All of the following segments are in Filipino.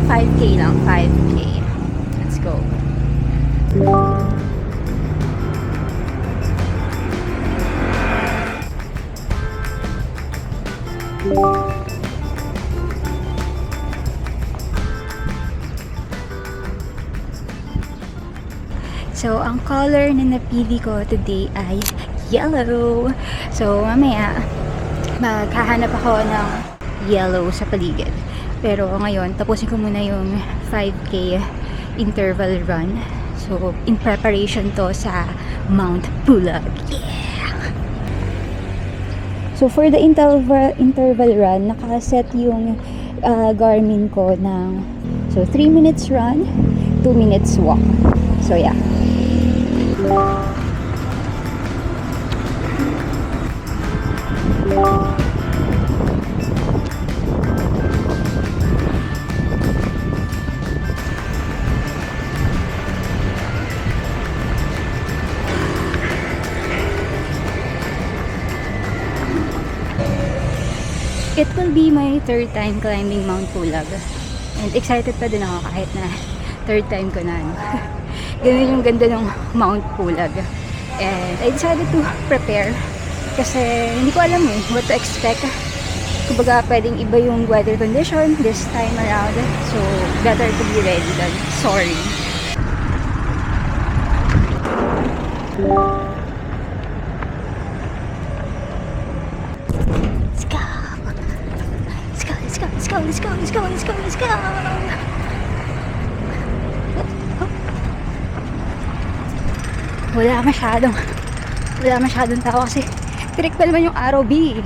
5K lang, 5K. Let's go. So, ang color na napili ko today ay yellow. So, mamaya, maghahanap ako ng yellow sa paligid. Pero ngayon, tapusin ko muna yung 5K interval run. So, in preparation to sa Mount Pulag. Yeah! So, for the interval run, nakaset yung Garmin ko ng 3 minutes run, 2 minutes walk. So, yeah. It will be my third time climbing Mount Pulag. And excited pa din ako kahit na third time ko na. Ganun yung ganda ng Mount Pulag. And I decided to prepare kasi hindi ko alam what to expect. Kumbaga pwedeng iba yung weather condition this time around. So better to be ready than sorry. Let's go! Wala masyadong tao kasi trick pa naman yung araw, B.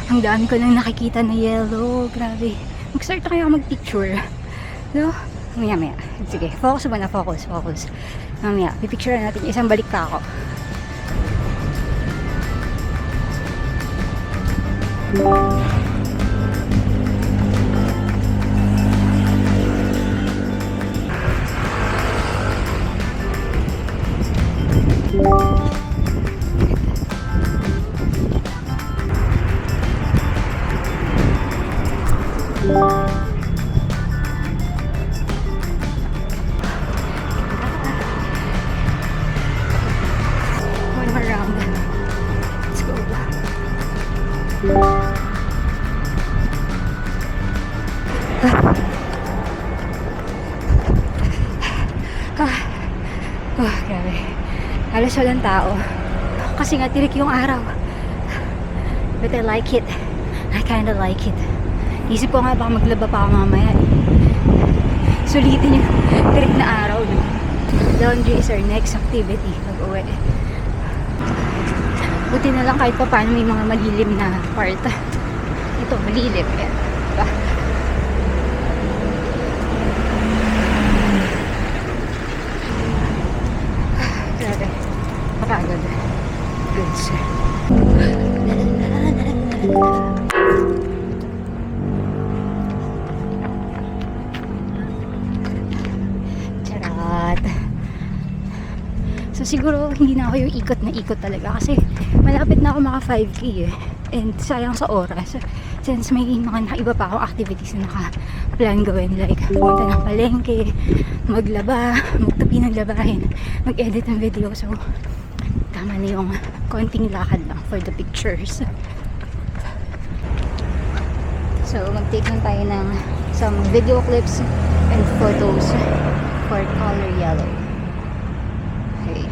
Ang dami ko nang nakikita na yellow. Grabe. Mag-start na kayo mag-picture. No? Maya. Sige, focus. Mamaya, pipicture natin yung isang balik ka ako. One more round. Let's go. Grabe. Halos walang tao. Kasi nga tirik yung araw. But I like it. I kinda like it. Isip ko nga baka maglaba pa ako mamaya. Sulitin yung tirik na araw. Laundry is our next activity. Mag-uwi. Buti na lang kahit pa paano may mga malilim na part. Ito, malilim. Yan. Diba? Grabe. Mapagod. Goods. Charot. So siguro hindi na ako yung ikot na ikot talaga kasi malapit na ako maka 5K eh. And sayang sa oras since may mga iba pa akong activities na naka-plan gawin like pumunta ng palengke, maglaba, magtabi ng labahin, mag-edit ng video. So tama na yung konting lakad lang for the pictures. So mag-take lang tayo ng some video clips and photos for color yellow. Okay.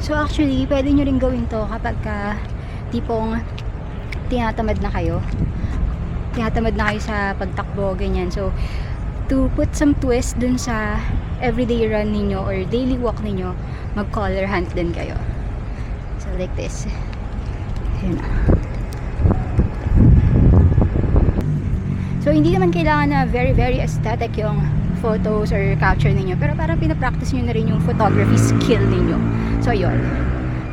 So actually, pwede nyo rin gawin to kapag tipong tinatamad na kayo sa pagtakbo, ganyan. So, to put some twist dun sa everyday run ninyo or daily walk ninyo, mag-color hunt din kayo. So, like this. Ayan. So, hindi naman kailangan na very, very aesthetic yung photos or capture ninyo. Pero parang pinapractice nyo na rin yung photography skill ninyo. So, yun.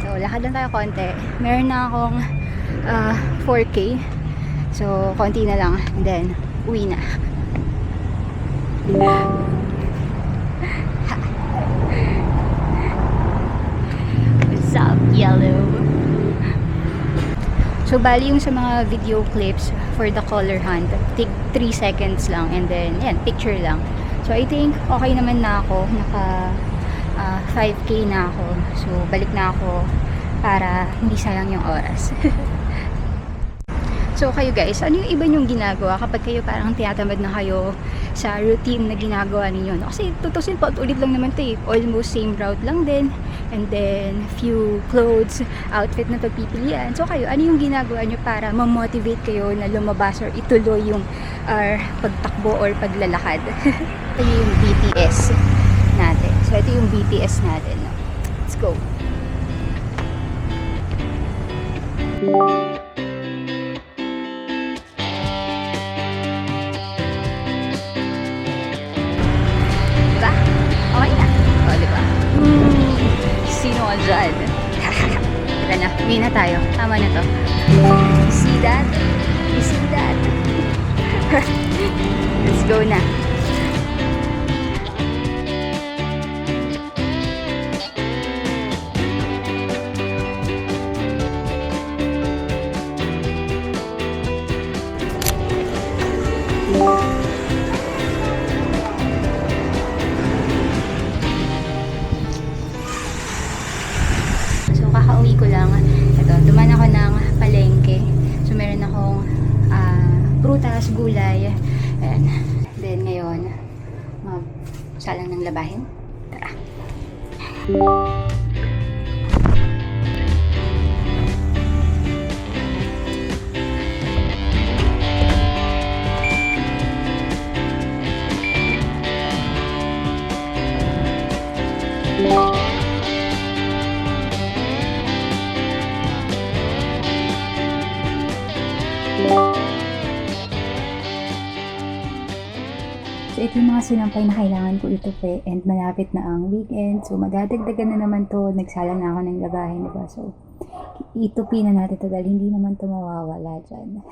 So, lakad lang tayo konti. Meron na akong 4K. So, konti na lang. And then, Uwi na. What's up, yellow? So, bali yung sa mga video clips for the color hunt, take 3 seconds lang and then, yan, picture lang. So, I think okay naman na ako. Naka 5K na ako. So, balik na ako para hindi sayang yung oras. So, kayo guys, ano yung iba nyong ginagawa kapag kayo parang tinatamad na kayo sa routine na ginagawa ninyo? Kasi tutusin po, ulit lang naman ito eh. Almost same route lang din. And then, few clothes, outfit na pagpipilian. So, kayo, ano yung ginagawa nyo para ma-motivate kayo na lumabas or ituloy yung pagtakbo or paglalakad? Ito yung BTS natin. So, ito yung BTS natin. Let's go! Diba? Okay na. O, diba? Sino ka dyan? Tara na, uwi na tayo. Tama na to. You see that? You see that? Let's go na. So, kakauwi ko lang. Ito, duman ako ng palengke. So, meron akong prutas, gulay. Ayan. Then, ngayon, magsalang ng labahin. Tara. So, ito yung mga sinampay na kailangan ko itupi and malapit na ang weekend. So, madadagdagan na naman to. Nagsalang na ako ng labahin, diba? So, itupi na natin to dahil hindi naman to mawawala dyan.